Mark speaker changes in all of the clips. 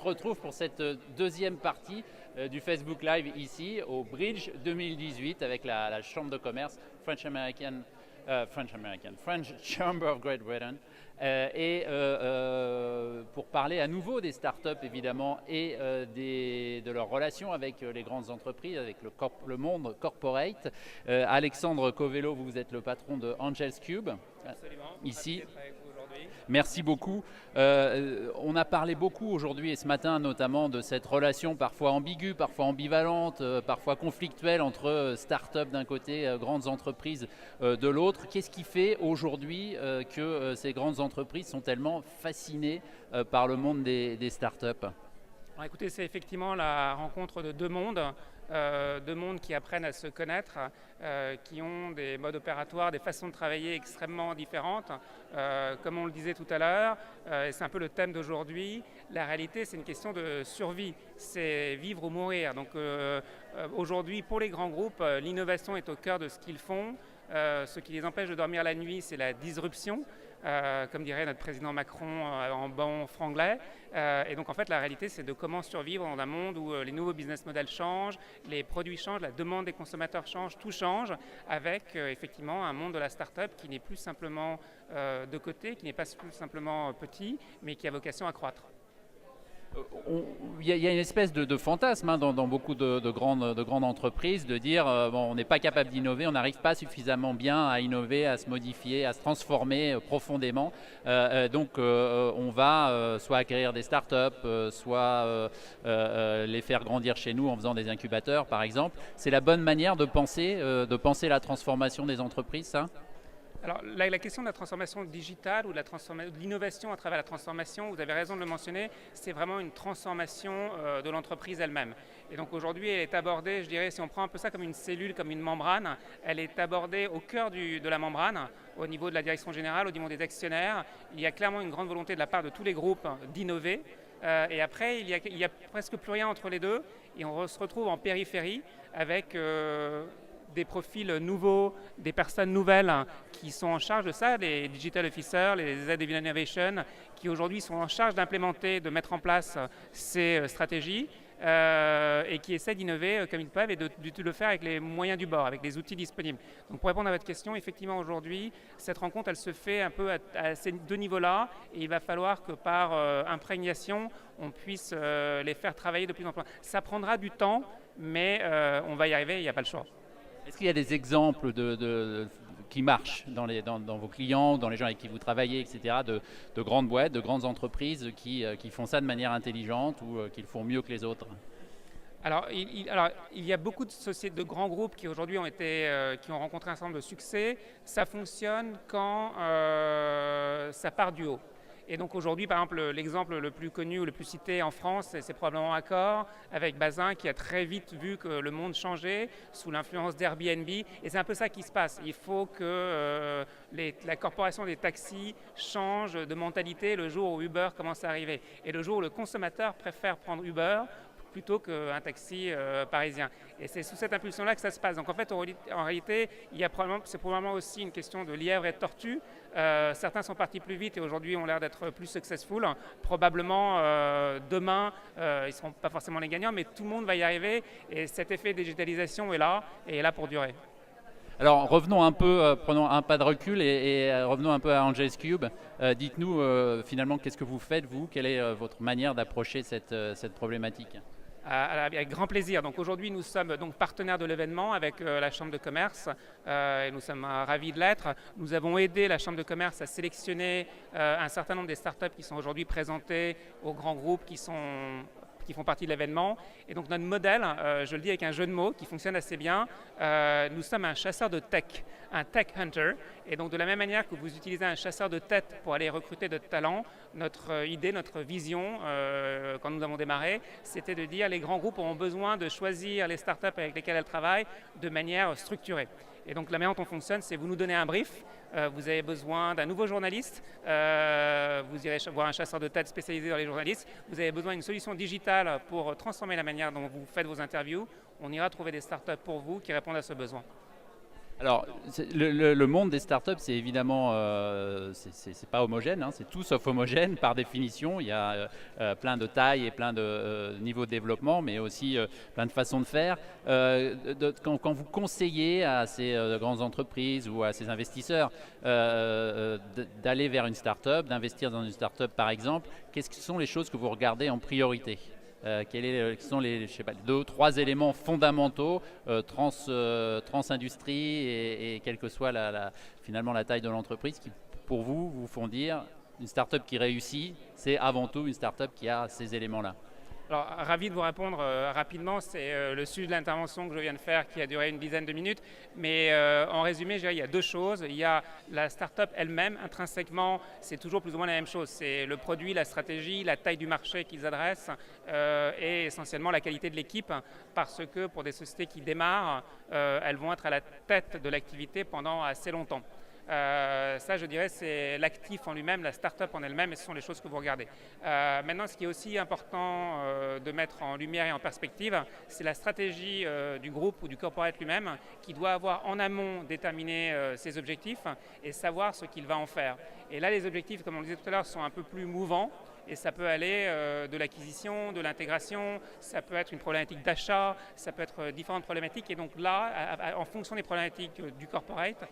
Speaker 1: retrouve pour cette deuxième partie du Facebook Live ici au Bridge 2018 avec la Chambre de commerce French Chamber of Great Britain pour parler à nouveau des startups évidemment et de leurs relations avec les grandes entreprises, avec le monde corporate. Alexandre Covello, vous êtes le patron de Angels Cube.
Speaker 2: Absolument.
Speaker 1: Ici.
Speaker 2: Aujourd'hui.
Speaker 1: Merci beaucoup. On a parlé beaucoup aujourd'hui et ce matin notamment de cette relation parfois ambiguë, parfois ambivalente, parfois conflictuelle entre start-up d'un côté, grandes entreprises de l'autre. Qu'est-ce qui fait aujourd'hui que ces grandes entreprises sont tellement fascinées par le monde des start-up ?
Speaker 2: Alors, écoutez, c'est effectivement la rencontre de deux mondes qui apprennent à se connaître, qui ont des modes opératoires, des façons de travailler extrêmement différentes. Comme on le disait tout à l'heure, et c'est un peu le thème d'aujourd'hui, la réalité c'est une question de survie, c'est vivre ou mourir. Donc aujourd'hui pour les grands groupes, l'innovation est au cœur de ce qu'ils font. Ce qui les empêche de dormir la nuit, c'est la disruption. Comme dirait notre président Macron en bon franglais. Et donc en fait la réalité c'est de comment survivre dans un monde où les nouveaux business models changent, les produits changent, la demande des consommateurs change, tout change avec effectivement un monde de la start-up qui n'est plus simplement de côté, qui n'est pas plus simplement petit, mais qui a vocation à croître.
Speaker 1: Il y a une espèce de fantasme dans beaucoup de grandes entreprises de dire bon, on n'est pas capable d'innover, on n'arrive pas suffisamment bien à innover, à se modifier, à se transformer profondément. Donc on va soit acquérir des startups, soit les faire grandir chez nous en faisant des incubateurs par exemple. C'est la bonne manière de penser la transformation des entreprises, ça ?
Speaker 2: Alors la question de la transformation digitale ou de l'innovation à travers la transformation, vous avez raison de le mentionner, c'est vraiment une transformation de l'entreprise elle-même. Et donc aujourd'hui elle est abordée, je dirais, si on prend un peu ça comme une cellule, comme une membrane, elle est abordée au cœur de la membrane, au niveau de la direction générale, au niveau des actionnaires. Il y a clairement une grande volonté de la part de tous les groupes d'innover. Et après il y a presque plus rien entre les deux et on se retrouve en périphérie avec des profils nouveaux, des personnes nouvelles qui sont en charge de ça, les digital officers, les head of innovation, qui aujourd'hui sont en charge d'implémenter, de mettre en place ces stratégies et qui essaient d'innover comme ils peuvent et de le faire avec les moyens du bord, avec les outils disponibles. Donc pour répondre à votre question, effectivement aujourd'hui, cette rencontre elle se fait un peu à ces deux niveaux-là et il va falloir que par imprégnation, on puisse les faire travailler de plus en plus. Ça prendra du temps, mais on va y arriver, il n'y a pas le choix.
Speaker 1: Est-ce qu'il y a des exemples qui marchent dans vos clients, dans les gens avec qui vous travaillez, etc., de grandes boîtes, de grandes entreprises qui font ça de manière intelligente ou qui le font mieux que les autres ?
Speaker 2: Alors, il y a beaucoup de sociétés, de grands groupes qui aujourd'hui qui ont rencontré un certain nombre de succès. Ça fonctionne quand ça part du haut. Et donc aujourd'hui, par exemple, l'exemple le plus connu ou le plus cité en France, c'est probablement Accor, avec Bazin, qui a très vite vu que le monde changeait sous l'influence d'Airbnb. Et c'est un peu ça qui se passe. Il faut que la corporation des taxis change de mentalité le jour où Uber commence à arriver. Et le jour où le consommateur préfère prendre Uber plutôt qu'un taxi parisien. Et c'est sous cette impulsion-là que ça se passe. Donc en fait, en réalité, c'est probablement aussi une question de lièvre et de tortue. Certains sont partis plus vite et aujourd'hui ont l'air d'être plus successful. Probablement demain, ils ne seront pas forcément les gagnants, mais tout le monde va y arriver. Et cet effet de digitalisation est là et est là pour durer.
Speaker 1: Alors revenons un peu, prenons un pas de recul et revenons un peu à Angels Cube. Dites-nous finalement qu'est-ce que vous faites, vous ? Quelle est votre manière d'approcher cette problématique ?
Speaker 2: Avec grand plaisir. Donc aujourd'hui, nous sommes donc partenaires de l'événement avec la Chambre de commerce et nous sommes ravis de l'être. Nous avons aidé la Chambre de commerce à sélectionner un certain nombre des startups qui sont aujourd'hui présentées aux grands groupes qui font partie de l'événement. Et donc notre modèle, je le dis avec un jeu de mots qui fonctionne assez bien, nous sommes un chasseur de tech, un tech hunter. Et donc de la même manière que vous utilisez un chasseur de tête pour aller recruter de talents, notre idée, notre vision, quand nous avons démarré, c'était de dire les grands groupes auront besoin de choisir les startups avec lesquelles elles travaillent de manière structurée. Et donc la manière dont on fonctionne, c'est vous nous donnez un brief, vous avez besoin d'un nouveau journaliste, vous irez voir un chasseur de tête spécialisé dans les journalistes, vous avez besoin d'une solution digitale pour transformer la manière dont vous faites vos interviews, on ira trouver des startups pour vous qui répondent à ce besoin.
Speaker 1: Alors, le monde des startups, c'est évidemment, c'est pas homogène, hein, c'est tout sauf homogène par définition. Il y a plein de tailles et plein de niveaux de développement, mais aussi plein de façons de faire. Quand vous conseillez à ces grandes entreprises ou à ces investisseurs d'aller vers une startup, d'investir dans une startup par exemple, quelles sont les choses que vous regardez en priorité? Quels sont les, je sais pas, 2 ou 3 éléments fondamentaux trans-industrie et quelle que soit finalement la taille de l'entreprise qui, pour vous, vous font dire une startup qui réussit, c'est avant tout une startup qui a ces éléments-là?
Speaker 2: Alors, ravi de vous répondre rapidement. C'est le sujet de l'intervention que je viens de faire qui a duré une dizaine de minutes. Mais en résumé, je dirais qu'il y a 2 choses. Il y a la start-up elle-même. Intrinsèquement, c'est toujours plus ou moins la même chose. C'est le produit, la stratégie, la taille du marché qu'ils adressent et essentiellement la qualité de l'équipe. Parce que pour des sociétés qui démarrent, elles vont être à la tête de l'activité pendant assez longtemps. Ça, je dirais, c'est l'actif en lui-même, la start-up en elle-même, et ce sont les choses que vous regardez. Maintenant, ce qui est aussi important de mettre en lumière et en perspective, c'est la stratégie du groupe ou du corporate lui-même qui doit avoir en amont déterminé ses objectifs et savoir ce qu'il va en faire. Et là, les objectifs, comme on le disait tout à l'heure, sont un peu plus mouvants. Et ça peut aller de l'acquisition, de l'intégration, ça peut être une problématique d'achat, ça peut être différentes problématiques. Et donc là, en fonction des problématiques du corporate,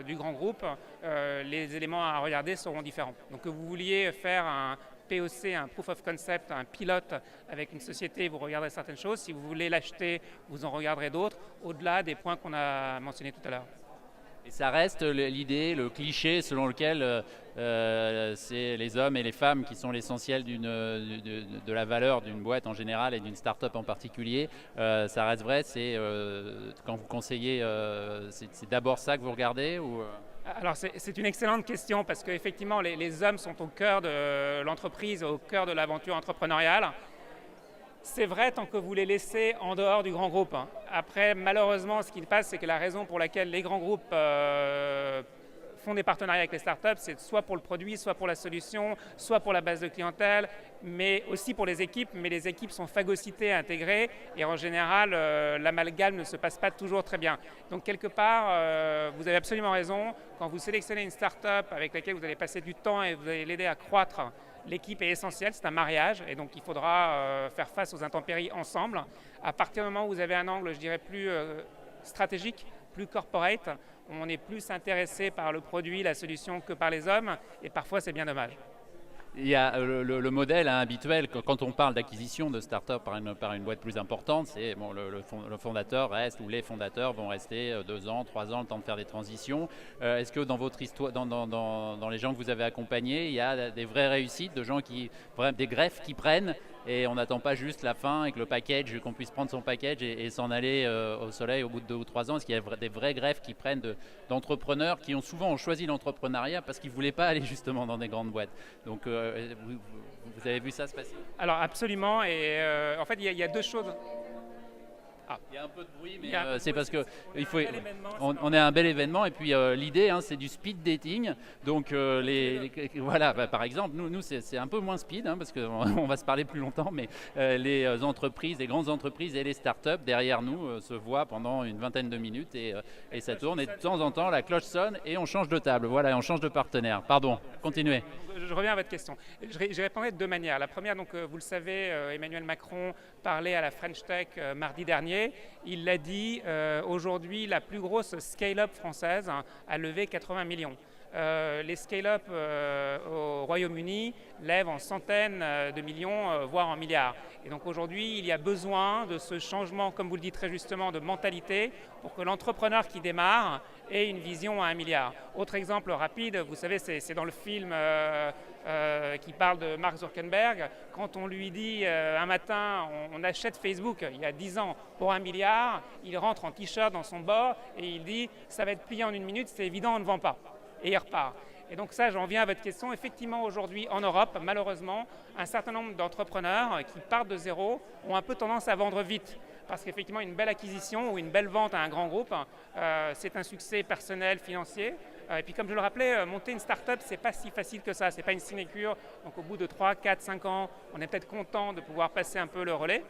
Speaker 2: du grand groupe, les éléments à regarder seront différents. Donc que vous vouliez faire un POC, un Proof of Concept, un pilote avec une société, vous regarderez certaines choses. Si vous voulez l'acheter, vous en regarderez d'autres, au-delà des points qu'on a mentionnés tout à l'heure.
Speaker 1: Et ça reste l'idée, le cliché selon lequel c'est les hommes et les femmes qui sont l'essentiel de la valeur d'une boîte en général et d'une start-up en particulier. Ça reste vrai, c'est quand vous conseillez, c'est d'abord ça que vous regardez ou
Speaker 2: Alors c'est une excellente question parce qu'effectivement les hommes sont au cœur de l'entreprise, au cœur de l'aventure entrepreneuriale. C'est vrai tant que vous les laissez en dehors du grand groupe. Après, malheureusement, ce qui se passe, c'est que la raison pour laquelle les grands groupes font des partenariats avec les startups, c'est soit pour le produit, soit pour la solution, soit pour la base de clientèle, mais aussi pour les équipes. Mais les équipes sont phagocytées, intégrées, et en général, l'amalgame ne se passe pas toujours très bien. Donc quelque part, vous avez absolument raison. Quand vous sélectionnez une startup avec laquelle vous allez passer du temps et vous allez l'aider à croître, l'équipe est essentielle, c'est un mariage et donc il faudra faire face aux intempéries ensemble. À partir du moment où vous avez un angle, je dirais, plus stratégique, plus corporate, on est plus intéressé par le produit, la solution que par les hommes et parfois c'est bien dommage.
Speaker 1: Il y a le modèle habituel, quand on parle d'acquisition de start-up par une boîte plus importante, c'est bon, le fondateur reste ou les fondateurs vont rester 2 ans, 3 ans, le temps de faire des transitions. Est-ce que dans votre histoire, dans les gens que vous avez accompagnés, il y a des vraies réussites, de gens des greffes qui prennent et on n'attend pas juste la fin et que le package, qu'on puisse prendre son package et s'en aller au soleil au bout de 2 ou 3 ans? Est-ce qu'il y a des vrais greffes qui prennent d'entrepreneurs qui ont souvent choisi l'entrepreneuriat parce qu'ils ne voulaient pas aller justement dans des grandes boîtes? Donc vous avez vu ça se passer?
Speaker 2: Alors absolument, et en fait il y a 2 choses.
Speaker 1: Il y a un peu de bruit, mais c'est parce que on
Speaker 2: est
Speaker 1: est un bel événement et puis l'idée, c'est du speed dating. Donc voilà, par exemple, nous c'est un peu moins speed parce qu'on va se parler plus longtemps, mais les grandes entreprises et les startups derrière nous se voient pendant une vingtaine de minutes et ça tourne. Et de temps en temps, la cloche sonne et on change de table. Voilà, et on change de partenaire. Pardon, continuez.
Speaker 2: Je reviens à votre question. Je répondrai de 2 manières. La première, donc, vous le savez, Emmanuel Macron parlait à la French Tech mardi dernier. Il l'a dit, aujourd'hui, la plus grosse scale-up française a levé 80 millions. Les scale-up au Royaume-Uni lèvent en centaines de millions, voire en milliards. Et donc aujourd'hui, il y a besoin de ce changement, comme vous le dites très justement, de mentalité pour que l'entrepreneur qui démarre ait une vision à 1 milliard. Autre exemple rapide, vous savez, c'est dans le film qui parle de Mark Zuckerberg. Quand on lui dit un matin, on achète Facebook il y a 10 ans pour 1 milliard, il rentre en t-shirt dans son bord et il dit « ça va être plié en 1 minute, c'est évident, on ne vend pas ». Et il repart. Et donc ça, j'en viens à votre question. Effectivement, aujourd'hui, en Europe, malheureusement, un certain nombre d'entrepreneurs qui partent de zéro ont un peu tendance à vendre vite. Parce qu'effectivement, une belle acquisition ou une belle vente à un grand groupe, c'est un succès personnel, financier. Et puis comme je le rappelais, monter une start-up, c'est pas si facile que ça. C'est pas une sinécure. Donc au bout de 3, 4, 5 ans, on est peut-être content de pouvoir passer un peu le relais.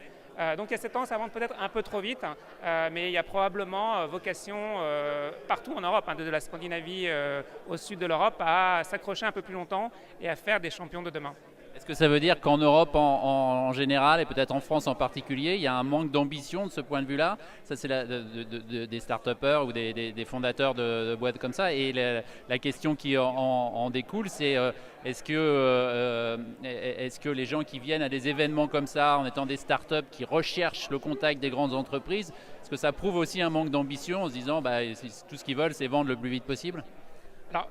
Speaker 2: Donc il y a cette tendance à vendre peut-être un peu trop vite, mais il y a probablement vocation partout en Europe, de la Scandinavie au sud de l'Europe, à s'accrocher un peu plus longtemps et à faire des champions de demain.
Speaker 1: Est-ce que ça veut dire qu'en Europe en général et peut-être en France en particulier, il y a un manque d'ambition de ce point de vue-là? Ça, c'est des start-upers ou des fondateurs de boîtes comme ça. Et la question qui en découle, c'est est-ce que les gens qui viennent à des événements comme ça, en étant des start-up qui recherchent le contact des grandes entreprises, est-ce que ça prouve aussi un manque d'ambition en se disant tout ce qu'ils veulent, c'est vendre le plus vite possible?
Speaker 2: Alors,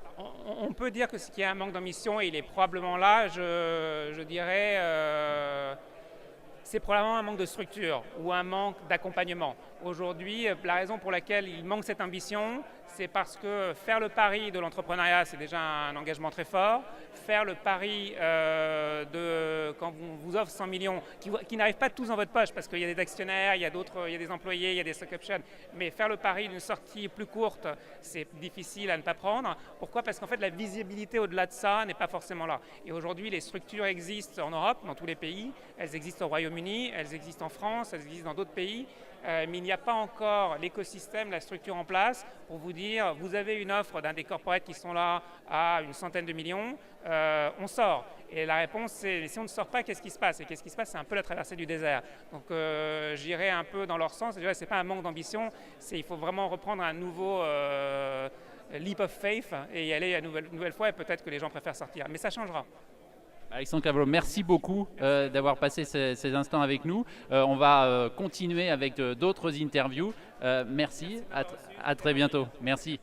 Speaker 2: on peut dire que ce qui est un manque d'ambition, il est probablement là, je dirais, c'est probablement un manque de structure ou un manque d'accompagnement. Aujourd'hui, la raison pour laquelle il manque cette ambition, c'est parce que faire le pari de l'entrepreneuriat, c'est déjà un engagement très fort. Faire le pari quand on vous offre 100 millions, qui n'arrivent pas tous dans votre poche, parce qu'il y a des actionnaires, il y a des employés, il y a des stock options, mais faire le pari d'une sortie plus courte, c'est difficile à ne pas prendre. Pourquoi? Parce qu'en fait, la visibilité au-delà de ça n'est pas forcément là. Et aujourd'hui, les structures existent en Europe, dans tous les pays. Elles existent au Royaume-Uni, elles existent en France, elles existent dans d'autres pays. Mais il n'y a pas encore l'écosystème, la structure en place pour vous dire, vous avez une offre d'un des corporates qui sont là à une centaine de millions, on sort. Et la réponse, c'est si on ne sort pas, qu'est-ce qui se passe? Et qu'est-ce qui se passe? C'est un peu la traversée du désert. Donc j'irai un peu dans leur sens. Ce n'est pas un manque d'ambition, il faut vraiment reprendre un nouveau leap of faith et y aller une nouvelle fois, et peut-être que les gens préfèrent sortir. Mais ça changera.
Speaker 1: Alexandre Cavallo, merci beaucoup d'avoir passé ces instants avec nous. On va continuer avec d'autres interviews. Merci, à très bientôt. Merci.